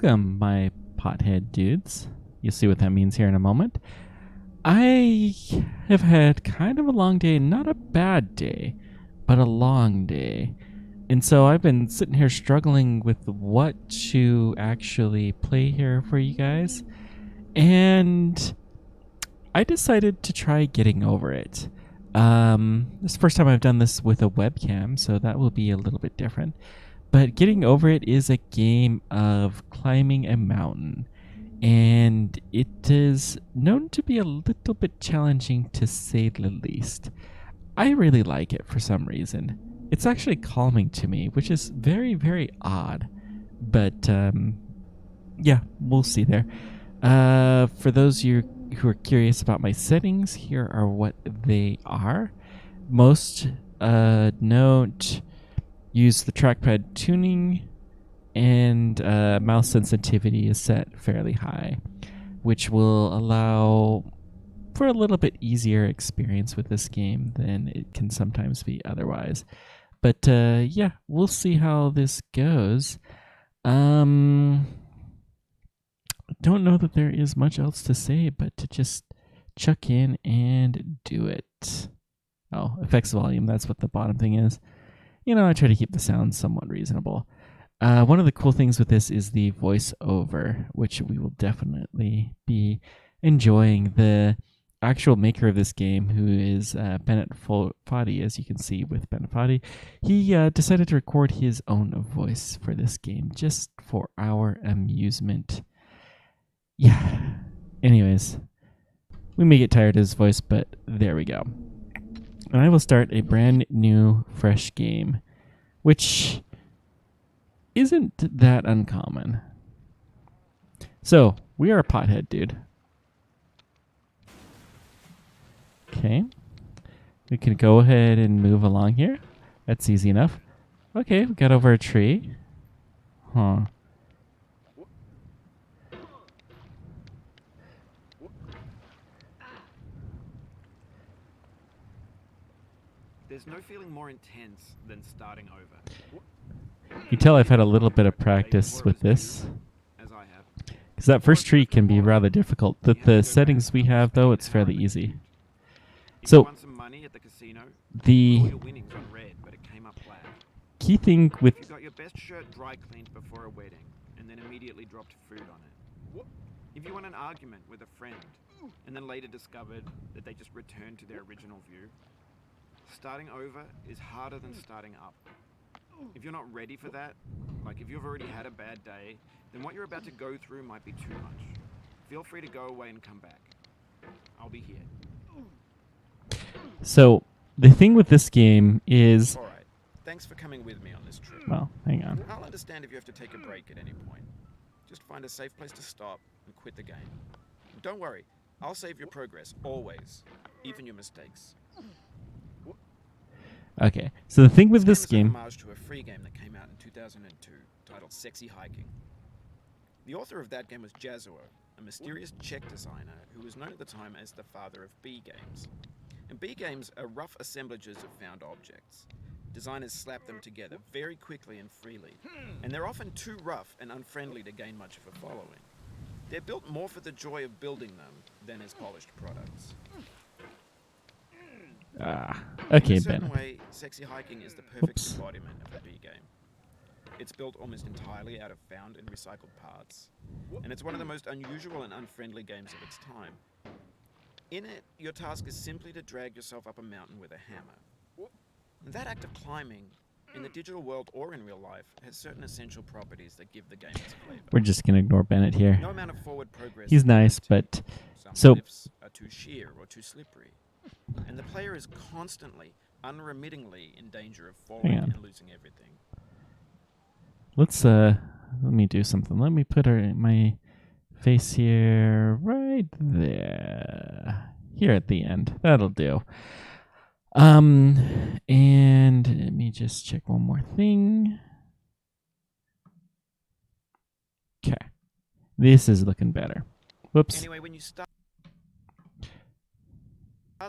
Welcome, my pothead dudes. You'll see what that means here in a moment. I have had kind of a long day, not a bad day, but a long day. And so I've been sitting here struggling with what to actually play here for you guys. And I decided to try Getting Over It. This is the first time I've done this with a webcam, so that will be a little bit different. But Getting Over It is a game of climbing a mountain, and it is known to be a little bit challenging to say the least. I really like it for some reason. It's actually calming to me, which is very, very odd. But yeah, we'll see there. For those of you who are curious about my settings, here are what they are. Most note use the trackpad tuning, and mouse sensitivity is set fairly high, which will allow for a little bit easier experience with this game than it can sometimes be otherwise. But yeah, we'll see how this goes. Don't know that there is much else to say, but to just chuck in and do it. Oh, effects volume, that's what the bottom thing is. You know, I try to keep the sound somewhat reasonable. One of the cool things with this is the voiceover, which we will definitely be enjoying. The actual maker of this game, who is Bennett Foddy, as you can see with Bennett Foddy, he decided to record his own voice for this game just for our amusement. Yeah. Anyways, we may get tired of his voice, but there we go. And I will start a brand new, fresh game, which isn't that uncommon. So, we are a pothead, dude. Okay. We can go ahead and move along here. That's easy enough. Okay, we got over a tree. Huh. There's no feeling more intense than starting over. You tell I've had a little bit of practice with this, As I have. because that first tree can be rather difficult. The settings we have, though, it's fairly easy. If So, you won some money at the casino, all the your winnings on red, but it came up black. key thing with You got your best shirt dry cleaned before a wedding, and then immediately dropped food on it. If you won an argument with a friend, and then later discovered that they just returned to their original view, starting over is harder than starting up. If you're not ready for that, like if you've already had a bad day, then what you're about to go through might be too much. Feel free to go away and come back. I'll be here. So, the thing with this game is... All right. Thanks for coming with me on this trip. Well, hang on. I'll understand if you have to take a break at any point. Just find a safe place to stop and quit the game. Don't worry, I'll save your progress, always. Even your mistakes. Okay, so the thing with this is a game... homage to a free game that came out in 2002, titled Sexy Hiking. The author of that game was Jazuo, a mysterious Czech designer who was known at the time as the father of B games. And B games are rough assemblages of found objects. Designers slap them together very quickly and freely, and they're often too rough and unfriendly to gain much of a following. They're built more for the joy of building them than as polished products. Okay, In a certain Ben. way, Sexy Hiking is the perfect Oops. embodiment of a B game. It's built almost entirely out of found and recycled parts, and it's one of the most unusual and unfriendly games of its time. In it, your task is simply to drag yourself up a mountain with a hammer. And that act of climbing, in the digital world or in real life, has certain essential properties that give the game its flavor. We're just going to ignore Bennett here. No amount of forward progress He's is nice, guaranteed. but... Some So, cliffs are too sheer or too slippery. And the player is constantly, unremittingly in danger of falling Hang on. and losing everything. let's, let me do something. Let me put my face here, right there. Here at the end. That'll do. And let me just check one more thing. Okay. This is looking better. Whoops. Anyway, when you start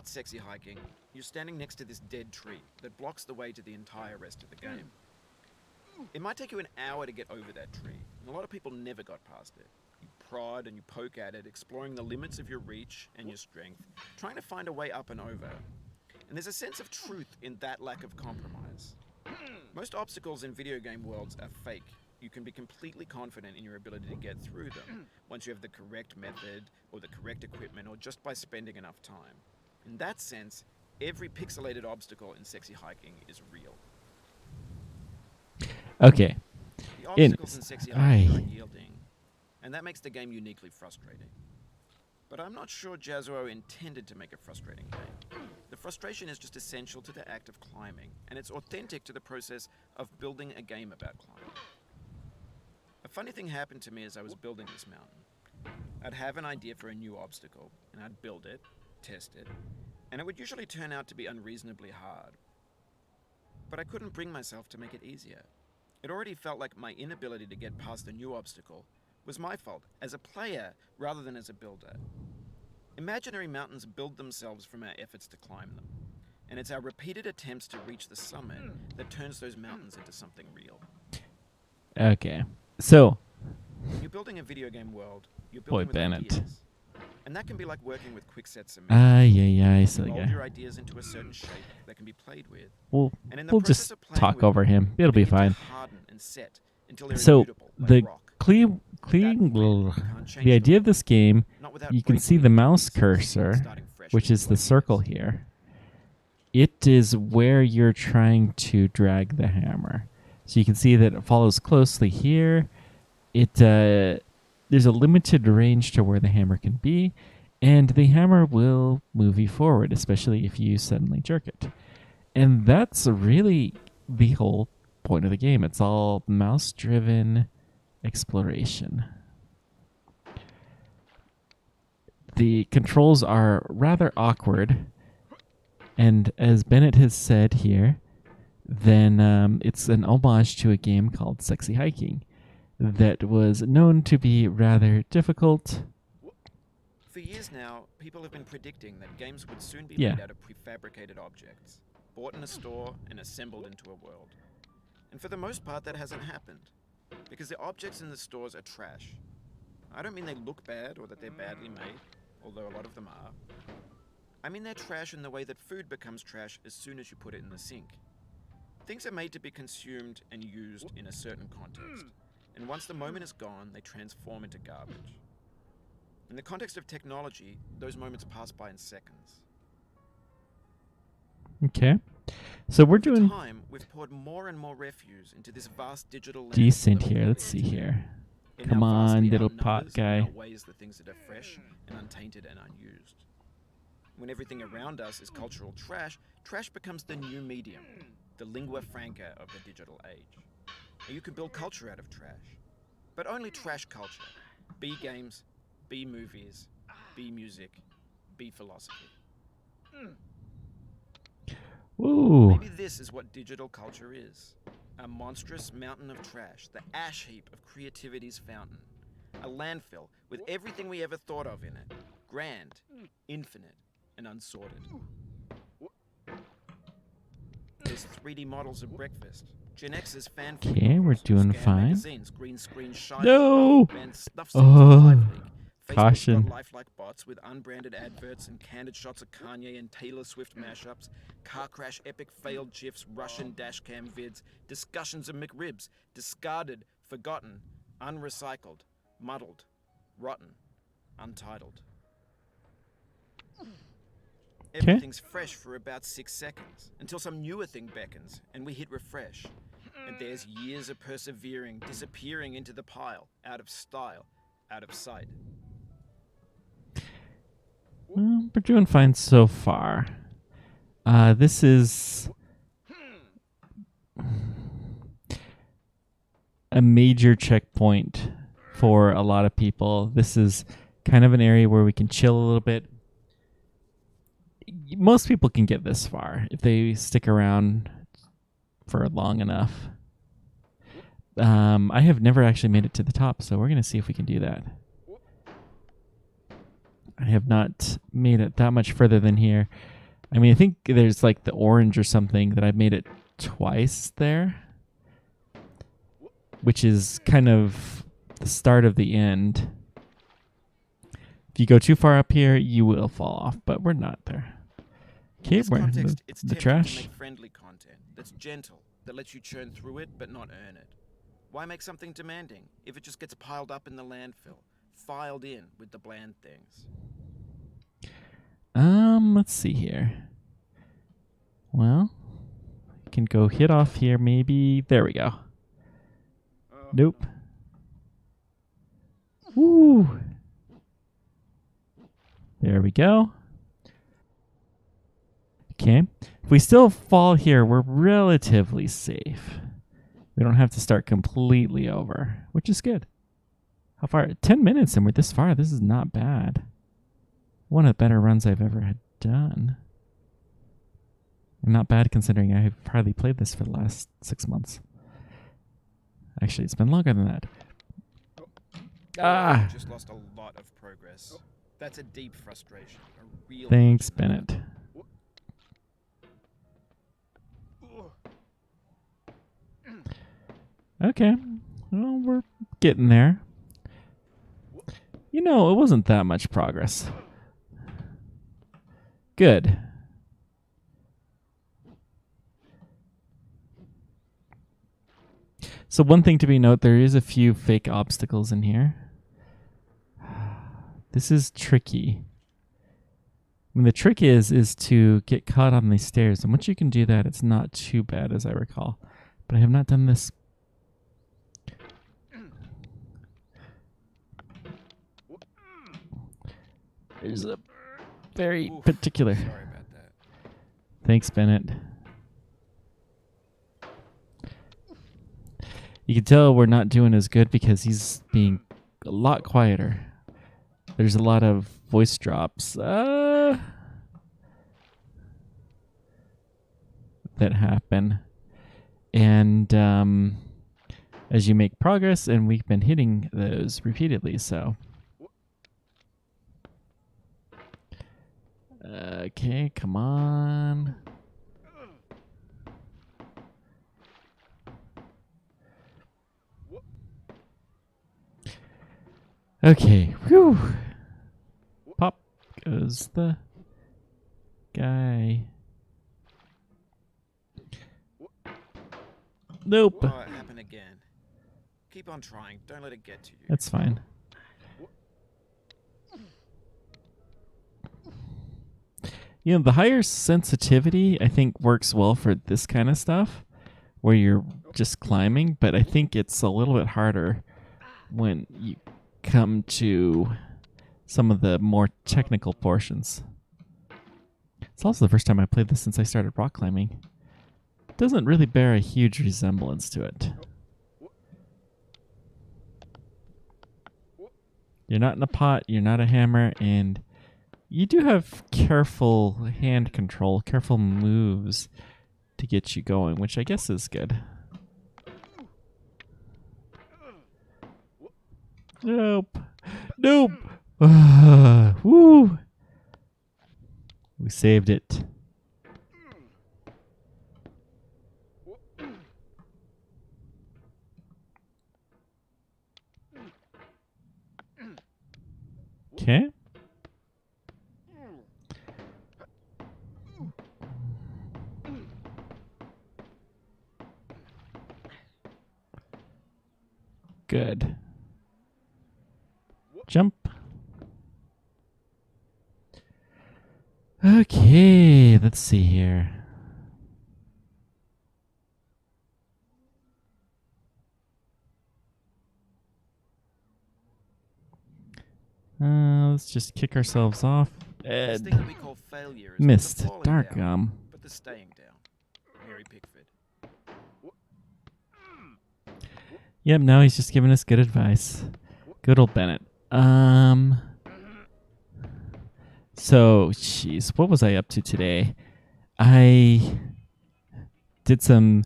Sexy Hiking, you're standing next to this dead tree that blocks the way to the entire rest of the game. It might take you an hour to get over that tree, and a lot of people never got past it. You prod and you poke at it, exploring the limits of your reach and your strength, trying to find a way up and over. And there's a sense of truth in that lack of compromise. Most obstacles in video game worlds are fake. You can be completely confident in your ability to get through them once you have the correct method or the correct equipment or just by spending enough time. In that sense, every pixelated obstacle in Sexy Hiking is real. Okay. The obstacles in Sexy Hiking are unyielding, and that makes the game uniquely frustrating. But I'm not sure Jazzuo intended to make a frustrating game. The frustration is just essential to the act of climbing, and it's authentic to the process of building a game about climbing. A funny thing happened to me as I was building this mountain. I'd have an idea for a new obstacle, and I'd build it, test it, and it would usually turn out to be unreasonably hard. But I couldn't bring myself to make it easier. It already felt like my inability to get past the new obstacle was my fault as a player rather than as a builder. Imaginary mountains build themselves from our efforts to climb them, and it's our repeated attempts to reach the summit that turns those mountains into something real. Okay. So, When you're building a video game world, you're building with Bennett. ideas. And that can be like working with quickset cement. silly Mold guy. your ideas into a certain shape that can be played with. We'll And in the we'll process just of playing talk with over him. It'll be begin to fine. harden and set until they're So immutable, like the rock. the idea of this game, Not without you can breaking see it the into mouse pieces and cursor, starting fresh which with is the new circle ideas. here. It is where you're trying to drag the hammer. So you can see that it follows closely here. There's a limited range to where the hammer can be, and the hammer will move you forward, especially if you suddenly jerk it. And that's really the whole point of the game. It's all mouse-driven exploration. The controls are rather awkward, and as Bennett has said here, then it's an homage to a game called Sexy Hiking that was known to be rather difficult. For years now, people have been predicting that games would soon be Yeah. made out of prefabricated objects, bought in a store and assembled into a world. And for the most part, that hasn't happened, because the objects in the stores are trash. I don't mean they look bad or that they're badly made, although a lot of them are. I mean they're trash in the way that food becomes trash as soon as you put it in the sink. Things are made to be consumed and used in a certain context, and once the moment is gone, they transform into garbage. In the context of technology, those moments pass by in seconds. Okay. So we're Over doing time, we've poured more and more refuse into this vast digital land decent that we here. live Let's in see today. here. It Come now on, vastly little outnumbers pot and guy. outweighs the things that are fresh and untainted and unused. When everything around us is cultural trash, trash becomes the new medium, the lingua franca of the digital age. And you can build culture out of trash, but only trash culture. B games, B movies, B music, B philosophy. Ooh. Maybe this is what digital culture is. A monstrous mountain of trash, the ash heap of creativity's fountain. A landfill with everything we ever thought of in it. Grand, infinite, and unsorted. There's 3D models of breakfast. Gen X's fan fiction Okay, we're novels, doing scan fine. magazines, green screen shiny, No! band stuff scenes Oh, on Live League. Facebook's caution. got lifelike bots with unbranded adverts and candid shots of Kanye and Taylor Swift mashups, car crash epic failed gifs, Russian dashcam vids, discussions of McRibs, discarded, forgotten, unrecycled, muddled, rotten, untitled. Everything's fresh for about 6 seconds, until some newer thing beckons, and we hit refresh. And there's years of persevering, disappearing into the pile, out of style, out of sight. Well, we're doing fine so far. This is a major checkpoint for a lot of people. This is kind of an area where we can chill a little bit. Most people can get this far if they stick around for long enough. I have never actually made it to the top, so we're going to see if we can do that. I have not made it that much further than here. I mean, I think there's like the orange or something that I've made it twice there. which is kind of the start of the end. If you go too far up here, you will fall off, but we're not there. In Okay, this we're in context, it's the tempting trash. to make friendly content that's gentle, that lets you churn through it but not earn it. Why make something demanding if it just gets piled up in the landfill, filed in with the bland things? Let's see here. Well, you can go hit off here, maybe. There we go. Nope. Woo! There we go. Okay. If we still fall here, we're relatively safe. We don't have to start completely over, which is good. How far? 10 minutes and we're this far. This is not bad. One of the better runs I've ever had done. And not bad considering I've hardly played this for the last 6 months. Actually, it's been longer than that. Ah! Just lost a lot of progress. That's a deep frustration. A real Thanks, frustration. Bennett. Okay. Well, we're getting there. You know, it wasn't that much progress. Good. So one thing to be note, there is a few fake obstacles in here. This is tricky. I mean, the trick is to get caught on these stairs. And once you can do that, it's not too bad, as I recall. But I have not done this. There's a very Oof, particular... Sorry about that. Thanks, Bennett. You can tell we're not doing as good because he's being a lot quieter. There's a lot of voice drops that happen. And as you make progress, and we've been hitting those repeatedly, so... Okay, come on. Okay, whew. Pop goes the guy. Nope. Oh, it happened again. Keep on trying. Don't let it get to you. That's fine. You know, the higher sensitivity, I think, works well for this kind of stuff, where you're just climbing, but I think it's a little bit harder when you come to some of the more technical portions. It's also the first time I played this since I started rock climbing. It doesn't really bear a huge resemblance to it. You're not in a pot, you're not a hammer, and you do have careful hand control, careful moves to get you going, which I guess is good. Nope. Nope. Woo. We saved it. Okay. Good. Jump. Okay, let's see here. Let's just kick ourselves off. This thing that we call failure is Missed. not the falling Dark down, gum. but the staying down. Mary Pickford. Yep, now he's just giving us good advice. Good old Bennett. So, jeez, what was I up to today? I did some...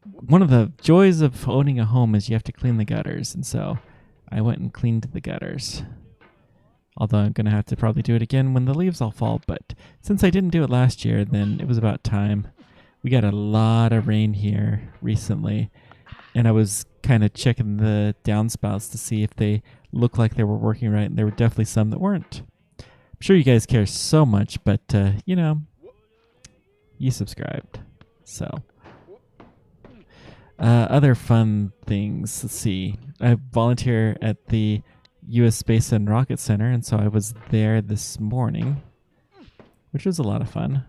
One of the joys of owning a home is you have to clean the gutters, and so I went and cleaned the gutters. Although I'm going to have to probably do it again when the leaves all fall, but since I didn't do it last year, then it was about time. We got a lot of rain here recently, and I was kind of checking the downspouts to see if they looked like they were working right, and there were definitely some that weren't. I'm sure you guys care so much, but you subscribed. So, other fun things. Let's see. I volunteer at the U.S. Space and Rocket Center, and so I was there this morning, which was a lot of fun.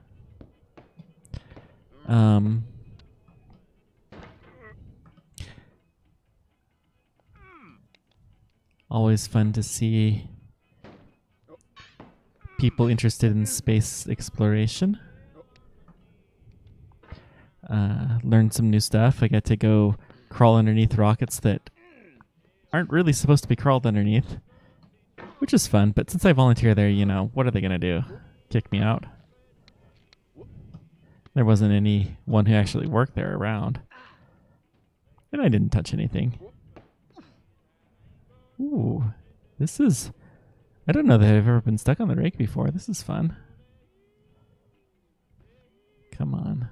Always fun to see people interested in space exploration. Learn some new stuff. I got to go crawl underneath rockets that aren't really supposed to be crawled underneath, which is fun. But since I volunteer there, what are they going to do? Kick me out? There wasn't anyone who actually worked there around. And I didn't touch anything. Ooh, this is... I don't know that I've ever been stuck on the rake before. This is fun. Come on.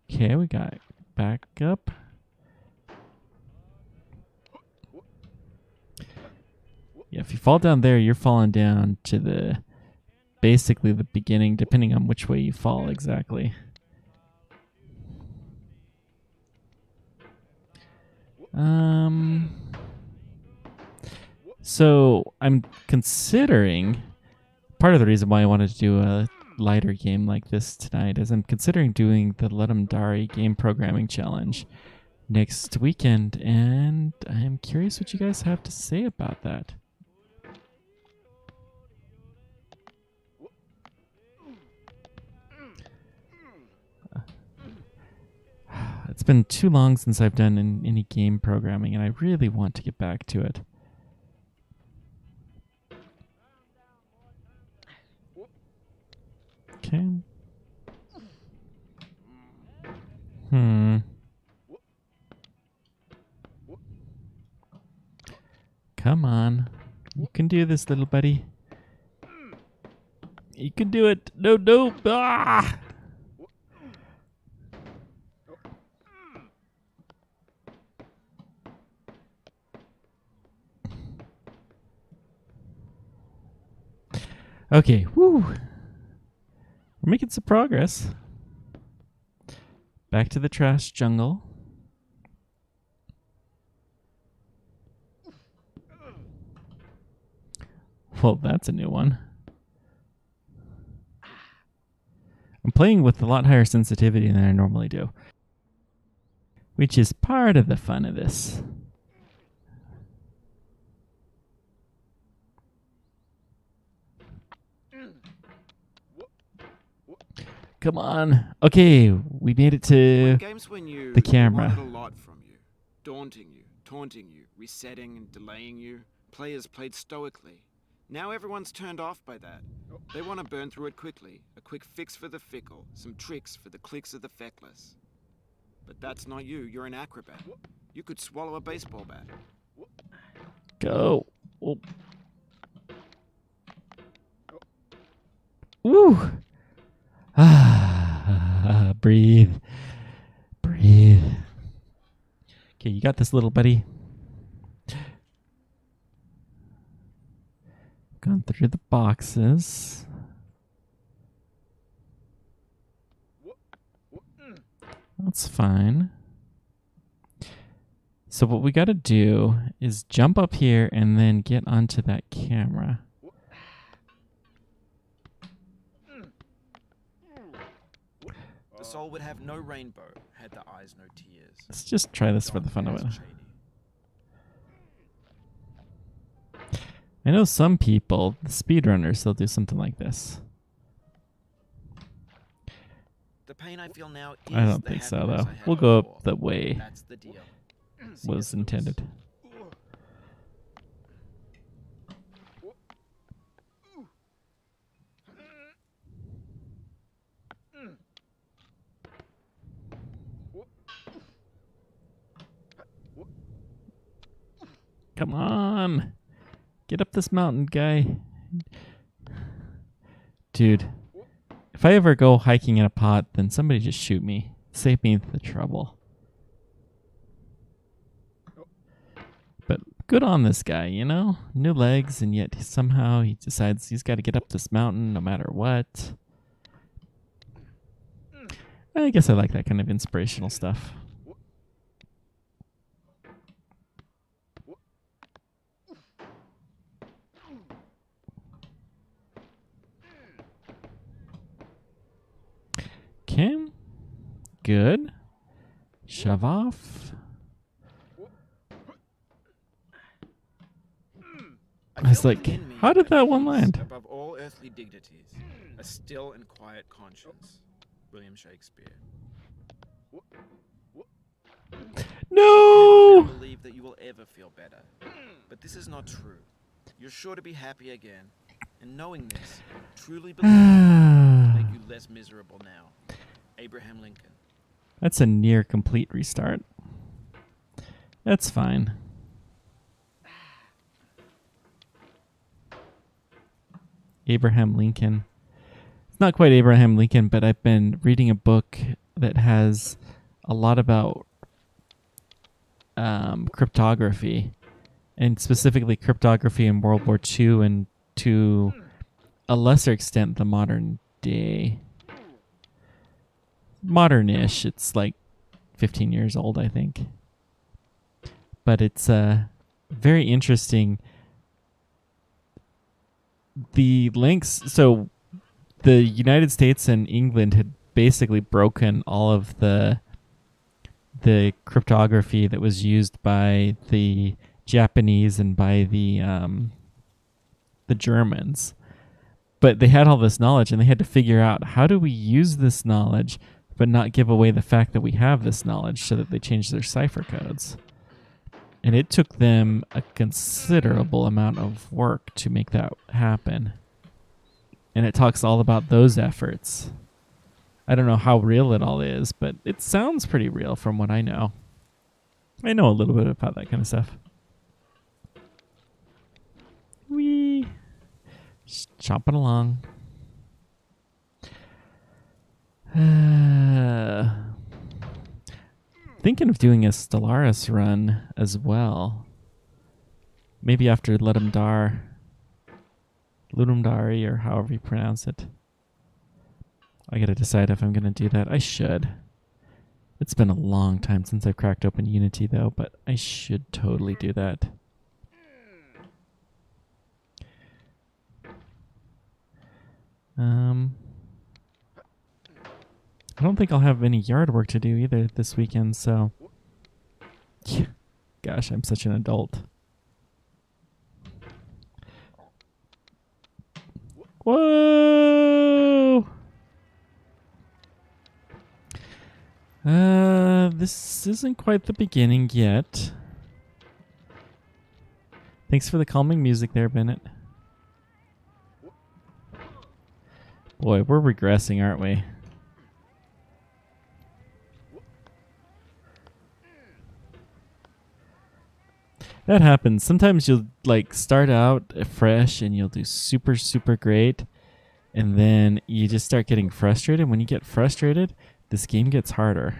Okay, we got back up. Yeah, if you fall down there, you're falling down to basically the beginning, depending on which way you fall exactly. So I'm considering, part of the reason why I wanted to do a lighter game like this tonight is I'm considering doing the Ludum Dare game programming challenge next weekend, and I'm curious what you guys have to say about that. It's been too long since I've done any game programming, and I really want to get back to it. Okay. Come on. You can do this, little buddy. You can do it. No, no. Ah! Okay. Woo. We're making some progress. Back to the trash jungle. Well, that's a new one. I'm playing with a lot higher sensitivity than I normally do, which is part of the fun of this. Come on. Okay, we made it to games were new, the camera. They wanted a lot from you. Daunting you, taunting you, resetting and delaying you. Players played stoically. Now everyone's turned off by that. They want to burn through it quickly. A quick fix for the fickle. Some tricks for the clicks of the feckless. But that's not you. You're an acrobat. You could swallow a baseball bat. Go. Oh. Woo. Breathe. Breathe. Okay, you got this, little buddy. Gone through the boxes. That's fine. So what we got to do is jump up here and then get onto that camera. The soul would have no rainbow, had the eyes no tears. Let's just try this for the fun of it. I know some people, the speedrunners, they'll do something like this. The pain I feel now is I don't think so, though. We'll go up the way That's the deal. was intended. Come on. Get up this mountain, guy. Dude, if I ever go hiking in a pot, then somebody just shoot me. Save me the trouble. But good on this guy, you know? New legs, and yet somehow he decides he's got to get up this mountain no matter what. I guess I like that kind of inspirational stuff. Okay. Good. Shove off. I was like, how did that one land? Above all earthly dignities, a still and quiet conscience. William Shakespeare. No! I don't believe that you will ever feel better. But this is not true. You're sure to be happy again. And knowing this, truly believe will make you less miserable now. Abraham Lincoln. That's a near complete restart. That's fine. Abraham Lincoln. It's not quite Abraham Lincoln, but I've been reading a book that has a lot about cryptography, and specifically cryptography in World War II and to a lesser extent the modern day. Modern-ish. It's like 15 years old, I think. But it's very interesting. The links, so the United States and England had basically broken all of the cryptography that was used by the Japanese and by the Germans. But they had all this knowledge, and they had to figure out, how do we use this knowledge but not give away the fact that we have this knowledge, so that they changed their cipher codes. And it took them a considerable amount of work to make that happen. And it talks all about those efforts. I don't know how real it all is, but it sounds pretty real from what I know. I know a little bit about that kind of stuff. Whee! Just chomping along. Thinking of doing a Stellaris run as well. Maybe after Ludum Dare, or however you pronounce it. I gotta decide if I'm gonna do that. I should. It's been a long time since I've cracked open Unity though, but I should totally do that. I don't think I'll have any yard work to do either this weekend, so... Gosh, I'm such an adult. Whoa! This isn't quite the beginning yet. Thanks for the calming music there, Bennett. Boy, we're regressing, aren't we? That happens. Sometimes you'll like start out fresh and you'll do super, super great. And then you just start getting frustrated. When you get frustrated, this game gets harder.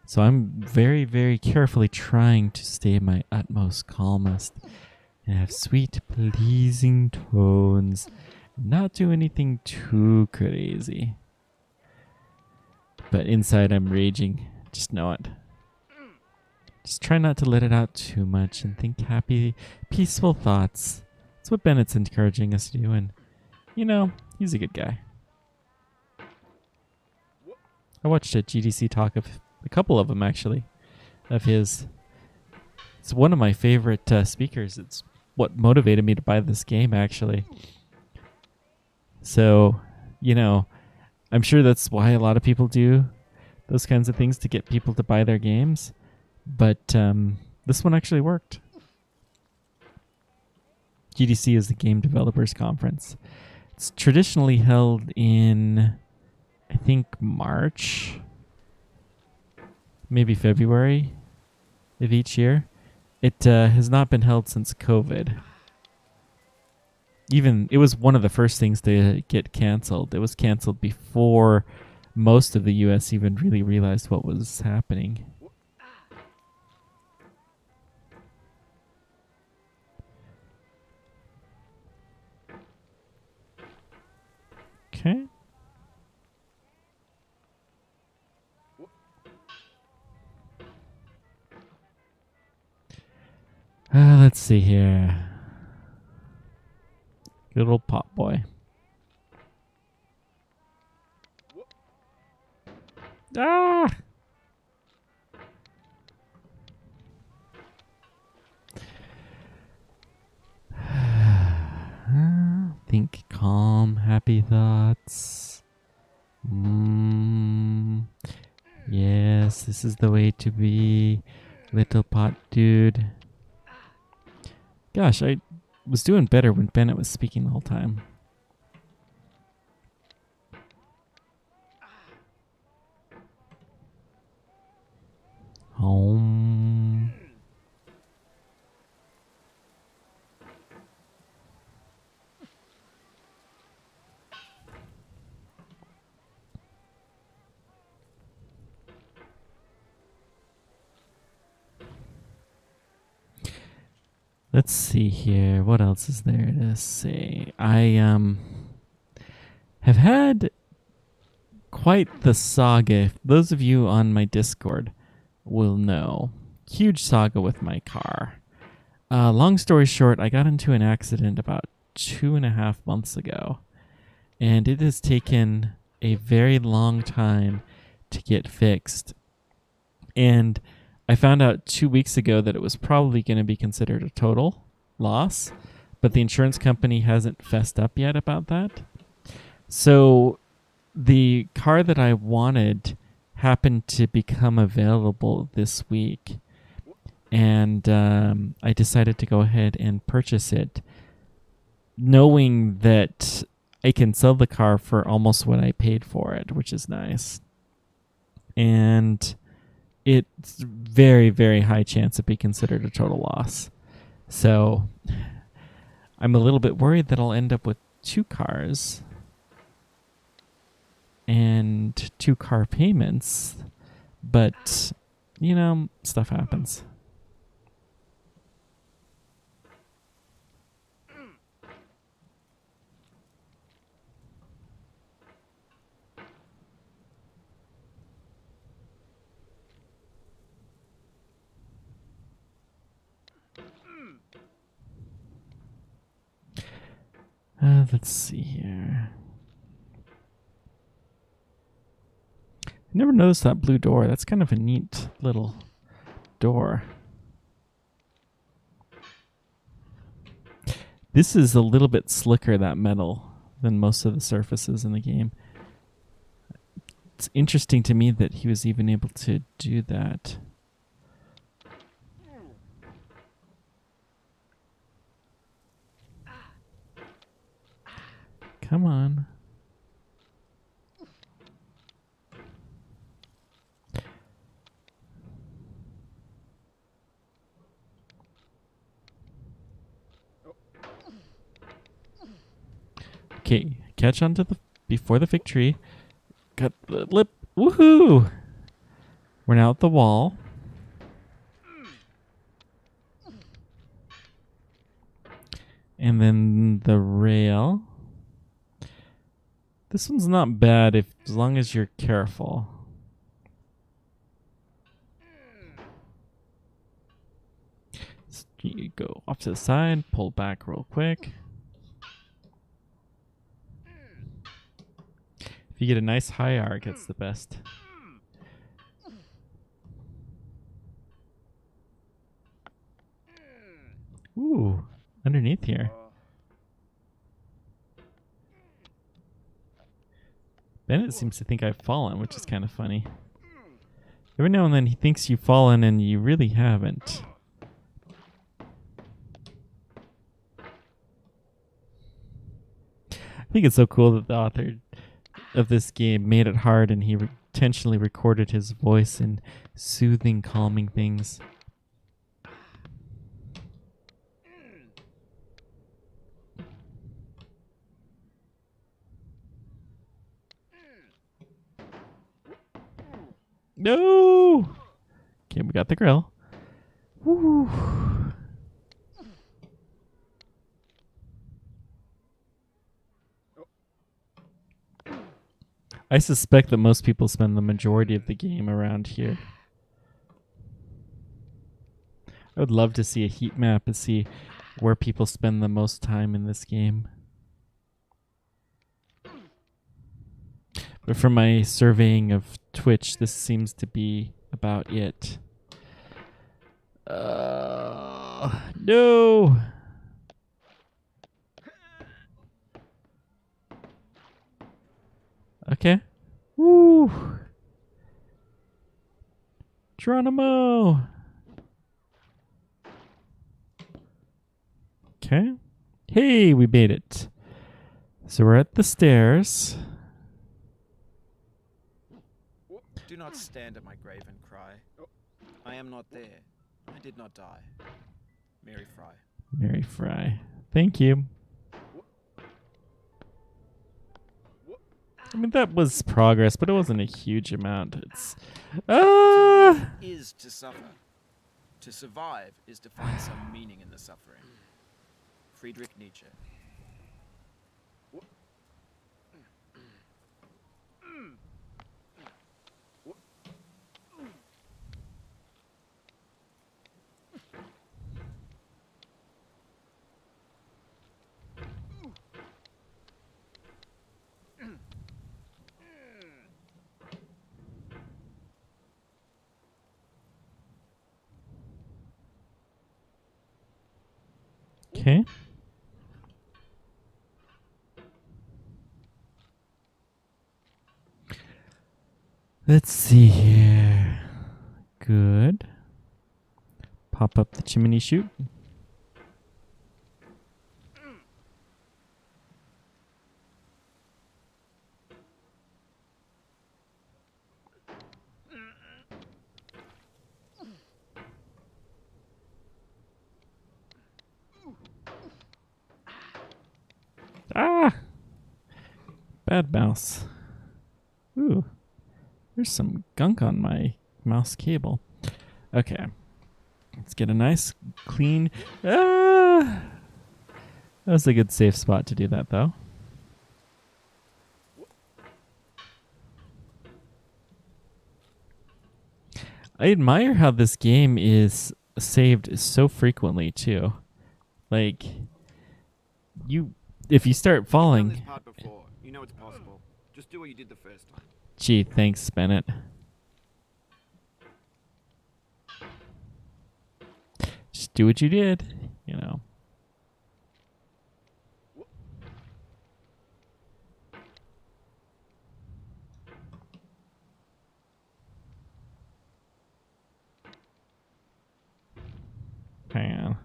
So I'm very, very carefully trying to stay my utmost calmest and have sweet, pleasing tones. Not do anything too crazy. But inside I'm raging. Just know it. Just try not to let it out too much and think happy, peaceful thoughts. That's what Bennett's encouraging us to do, and, you know, he's a good guy. I watched a GDC talk of a couple of them, actually, of his. It's one of my favorite speakers. It's what motivated me to buy this game, actually. So, you know, I'm sure that's why a lot of people do those kinds of things to get people to buy their games. But this one actually worked. GDC is the Game Developers Conference. It's traditionally held in, I think, March, maybe February of each year. It has not been held since COVID. Even it was one of the first things to get canceled. It was canceled before most of the US even really realized what was happening. Okay. Let's see here. Good old Pop Boy. Ah! Think calm, happy thoughts. Yes, this is the way to be, little pot dude. Gosh, I was doing better when Bennett was speaking the whole time. Home. Let's see here. What else is there to say? I have had quite the saga. Those of you on my Discord will know. Huge saga with my car. Long story short, I got into an accident about 2.5 months ago, and it has taken a very long time to get fixed. And I found out 2 weeks ago that it was probably going to be considered a total loss, but the insurance company hasn't fessed up yet about that. So the car that I wanted happened to become available this week, and I decided to go ahead and purchase it, knowing that I can sell the car for almost what I paid for it, which is nice. And it's very, very high chance to be considered a total loss. So I'm a little bit worried that I'll end up with 2 cars and 2 car payments, but, you know, stuff happens. Let's see here. I never noticed that blue door. That's kind of a neat little door. This is a little bit slicker, that metal, than most of the surfaces in the game. It's interesting to me that he was even able to do that. Come on. Okay, catch onto the before the fig tree. Got the lip. Woohoo! We're now at the wall. And then the rail. This one's not bad as long as you're careful. So you go off to the side, pull back real quick. If you get a nice high arc, it's the best. Ooh, underneath here. Bennett seems to think I've fallen, which is kind of funny. Every now and then he thinks you've fallen and you really haven't. I think it's so cool that the author of this game made it hard and he intentionally recorded his voice in soothing, calming things. No! Okay, we got the grill. Woo. I suspect that most people spend the majority of the game around here. I would love to see a heat map and see where people spend the most time in this game. But from my surveying of Twitch, this seems to be about it. No! Okay. Woo! Geronimo! Okay. Hey, we made it. So we're at the stairs. Do not stand at my grave and cry. I am not there. I did not die. Mary Fry. Mary Fry. Thank you. I mean, that was progress, but it wasn't a huge amount. It's... Is to suffer. To survive is to find some meaning in the suffering. Friedrich Nietzsche. Okay. Let's see here. Good. Pop up the chimney chute. Ah! Bad mouse. Ooh. There's some gunk on my mouse cable. Okay. Let's get a nice, clean... Ah! That was a good safe spot to do that, though. I admire how this game is saved so frequently, too. Like, if you start You've done falling... this part before. You know it's possible. Just do what you did the first time. Gee, thanks, Bennett. Just do what you did, you know. Hang on.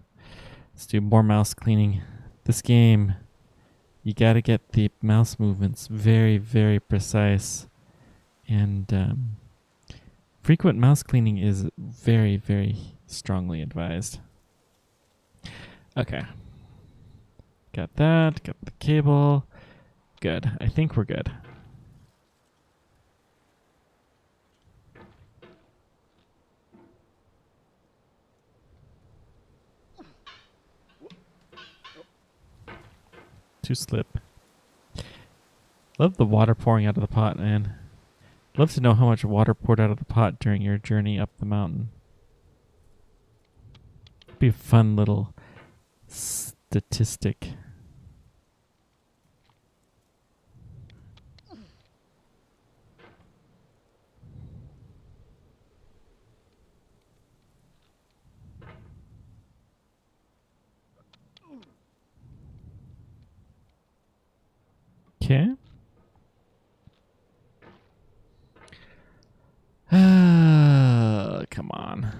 Let's do more mouse cleaning. This game, you gotta get the mouse movements very, very precise. And frequent mouse cleaning is very, very strongly advised. Okay. Got that. Got the cable. Good. I think we're good. To slip. Love the water pouring out of the pot, man. Love to know how much water poured out of the pot during your journey up the mountain. Be a fun little statistic. Okay. Come on.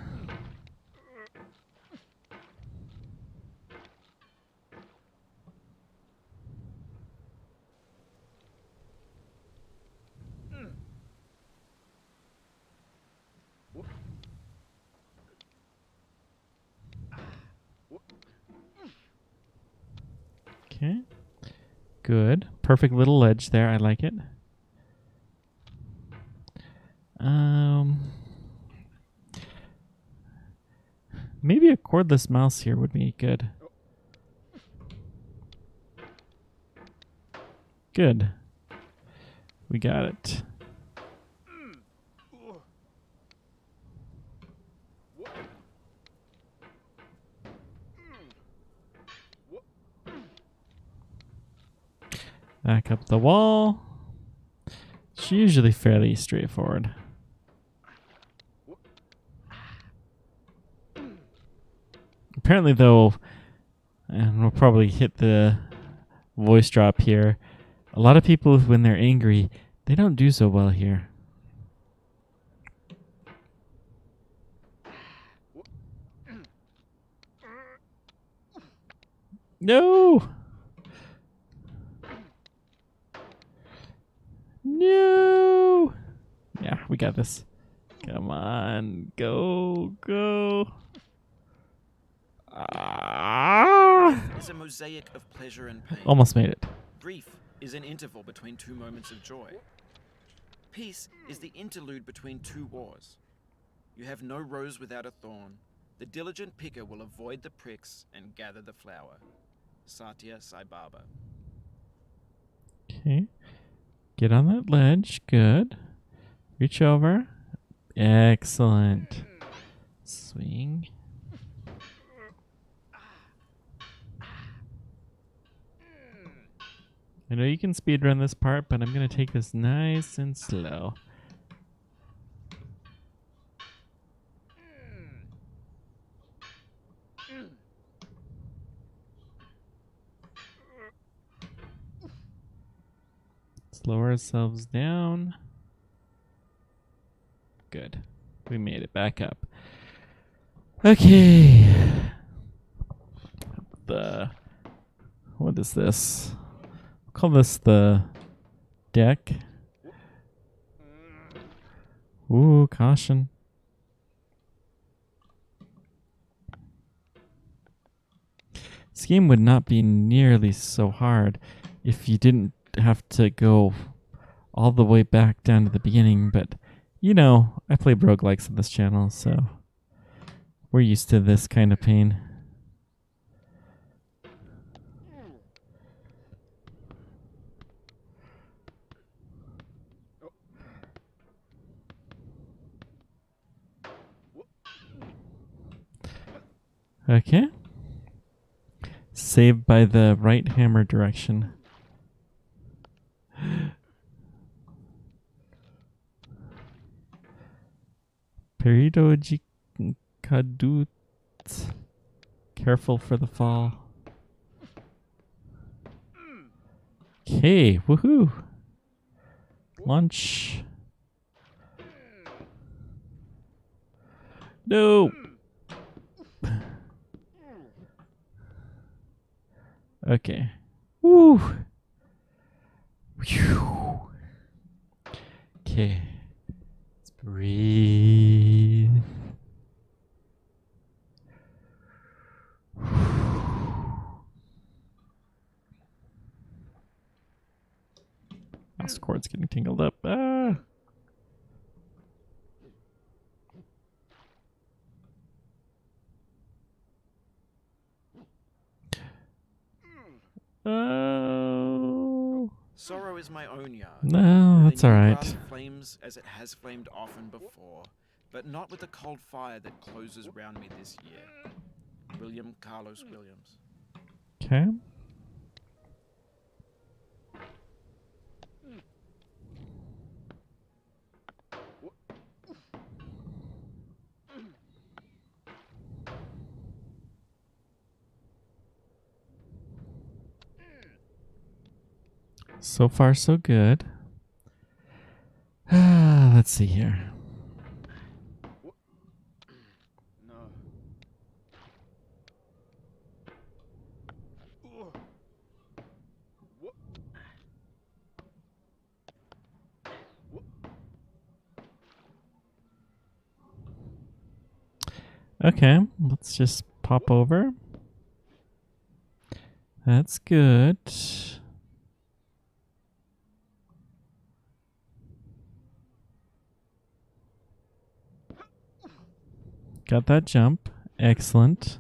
Okay. Good. Perfect little ledge there. I like it. Maybe a cordless mouse here would be good. Good. We got it. Back up the wall. It's usually fairly straightforward. Apparently, though, and we'll probably hit the voice drop here, a lot of people, when they're angry, they don't do so well here. No! No! Yeah, we got this. Come on. Go, go. Is a mosaic of pleasure and pain. Almost made it. Grief is an interval between two moments of joy. Peace is the interlude between two wars. You have no rose without a thorn. The diligent picker will avoid the pricks and gather the flower. Satya Sai Baba. Okay. Get on that ledge. Good. Reach over. Excellent. Swing. I know you can speedrun this part, but I'm going to take this nice and slow. Slow ourselves down. Good. We made it back up. Okay. What is this? Call this the deck. Ooh, caution. This game would not be nearly so hard if you didn't have to go all the way back down to the beginning, but you know, I play roguelikes on this channel, so we're used to this kind of pain. Okay. Saved by the right hammer direction. Peridogicadut. Careful for the fall. Okay, woohoo. Launch. No. Okay. Woo. Whew. Okay. Let's breathe. Mouse cord's getting tangled up. Ah. Oh. Sorrow is my own yard. No, that's all right. The flames as it has flamed often before, but not with the cold fire that closes round me this year. William Carlos Williams. Okay. So far, so good. Let's see here. No. Okay, let's just pop over. That's good. Got that jump. Excellent.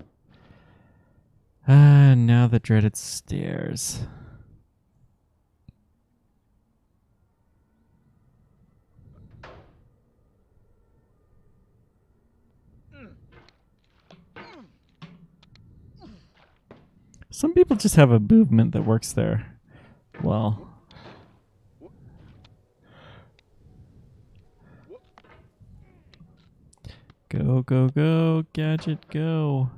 Now the dreaded stairs. Some people just have a movement that works there well. Go, go, go, Gadget, go.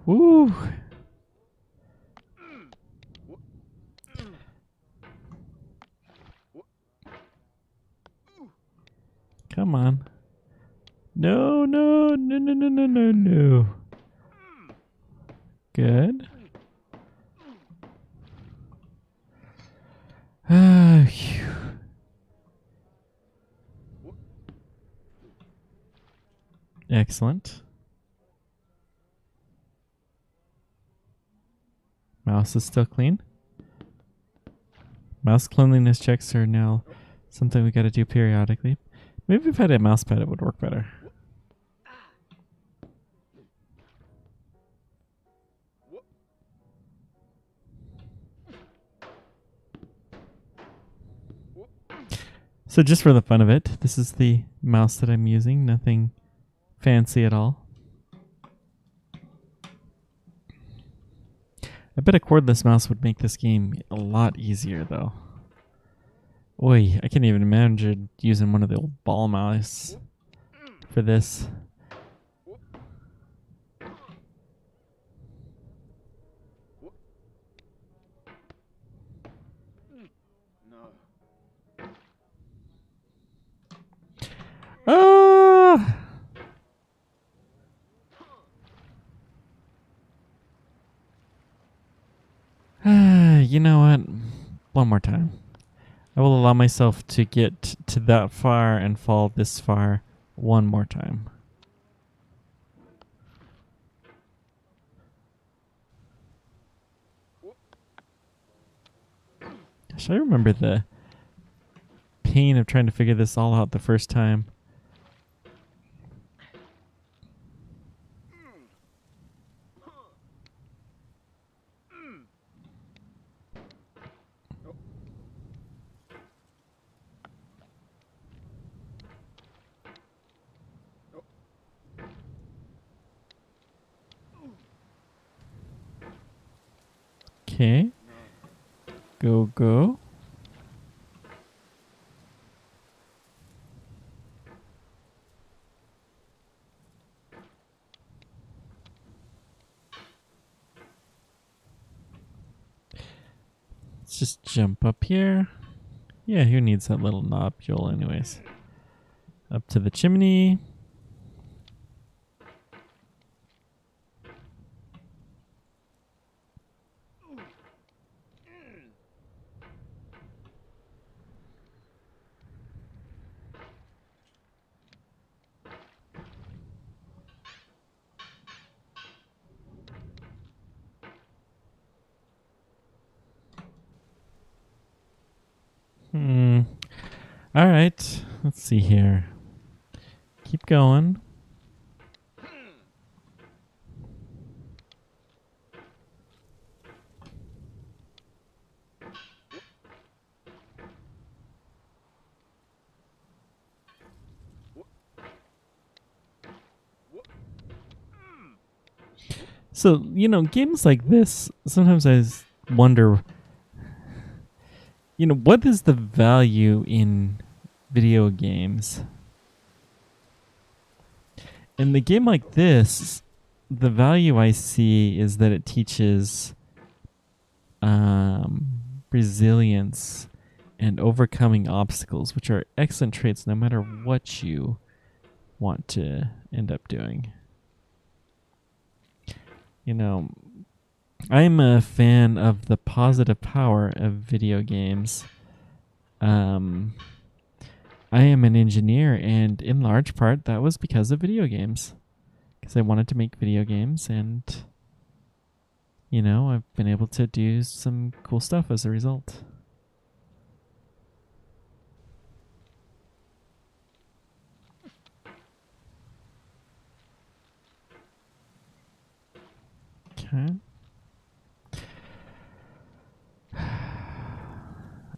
Woo! Come on. No, no, no, no, no, no, no, no. Good. Phew. Excellent. Mouse is still clean. Mouse cleanliness checks are now something we got to do periodically. Maybe if I had a mouse pad, it would work better. So just for the fun of it, this is the mouse that I'm using. Nothing fancy at all. I bet a cordless mouse would make this game a lot easier, though. Oi, I can't even imagine using one of the old ball mice for this. Ah! You know what? One more time. I will allow myself to get to that far and fall this far one more time. Gosh, I remember the pain of trying to figure this all out the first time. Okay. Go, go. Let's just jump up here. Yeah, who needs that little nodule anyways? Up to the chimney. All right. Let's see here. Keep going. So, you know, games like this, sometimes I wonder, you know, what is the value in video games? In the game like this, the value I see is that it teaches resilience and overcoming obstacles, which are excellent traits no matter what you want to end up doing. You know, I'm a fan of the positive power of video games. I am an engineer, and in large part, that was because of video games. Because I wanted to make video games, and, you know, I've been able to do some cool stuff as a result. Okay.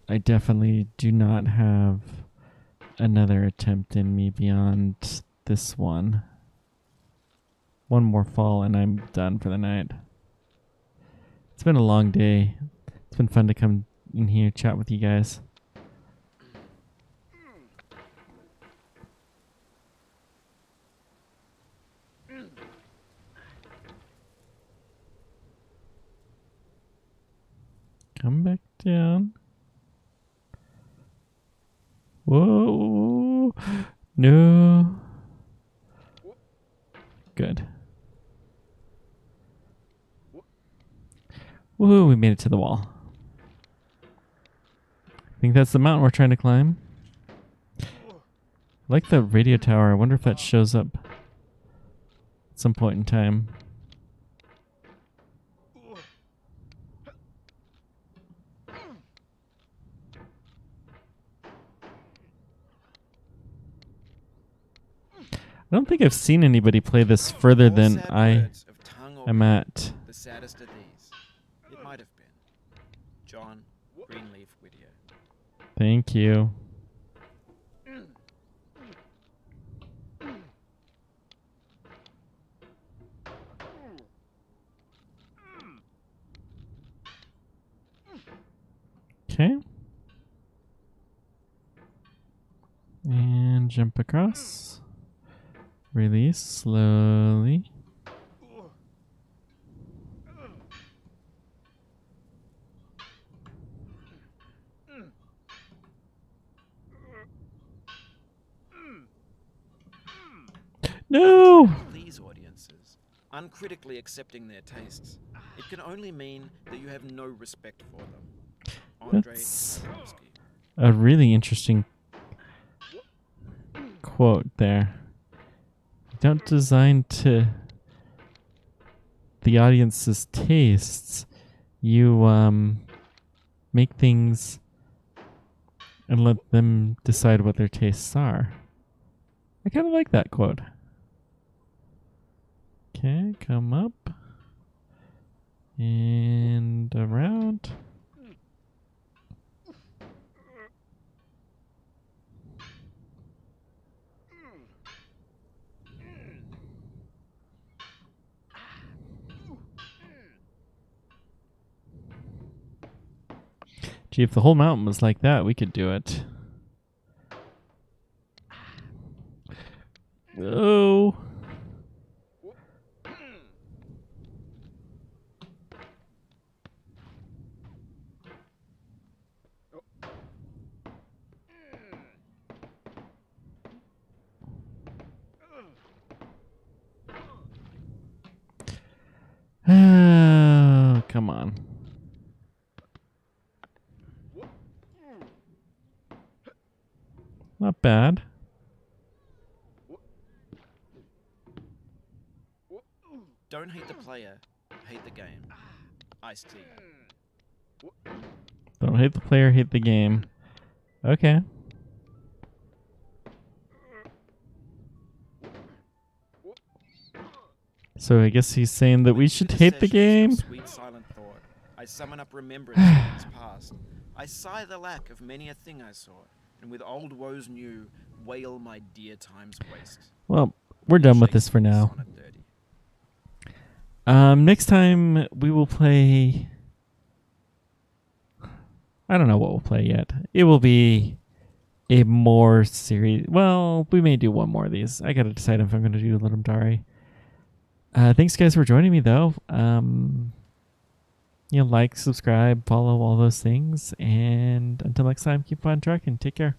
I definitely do not have another attempt in me beyond this one. One more fall and I'm done for the night. It's been a long day. It's been fun to come in here, chat with you guys. Come back down. Whoa. No. Good. Whoa, we made it to the wall. I think that's the mountain we're trying to climb. I like the radio tower. I wonder if that shows up at some point in time. I don't think I've seen anybody play this further Four than sad I words of tongue or am pen. at. The saddest of these. It might have been. John Greenleaf Whittier. Thank you. Okay. And jump across. Release slowly. No! These audiences, uncritically accepting their tastes, it can only mean that you have no respect for them. Andrei That's Tarkovsky. a really interesting quote there. You don't design to the audience's tastes. You make things and let them decide what their tastes are. I kind of like that quote. Okay, come up and around. Gee, if the whole mountain was like that, we could do it. Oh. Oh, come on. Not bad. Don't hate the player, hate the game. Ice-T. Don't hate the player, hate the game. Okay. So I guess he's saying that we should hate the game. Sweet silent thought, I summon up remembrance of things past. I sigh the lack of many a thing I saw, and with old woes new, wail my dear time's waste. Well, we're done with this for now. Sonnet 30. Next time we will play. I don't know what we'll play yet. It will be a more serious. Well, we may do one more of these. I gotta decide if I'm gonna do Ludum Dare. Thanks guys for joining me though. Like, subscribe, follow, all those things, and until next time, keep on trucking. Take care.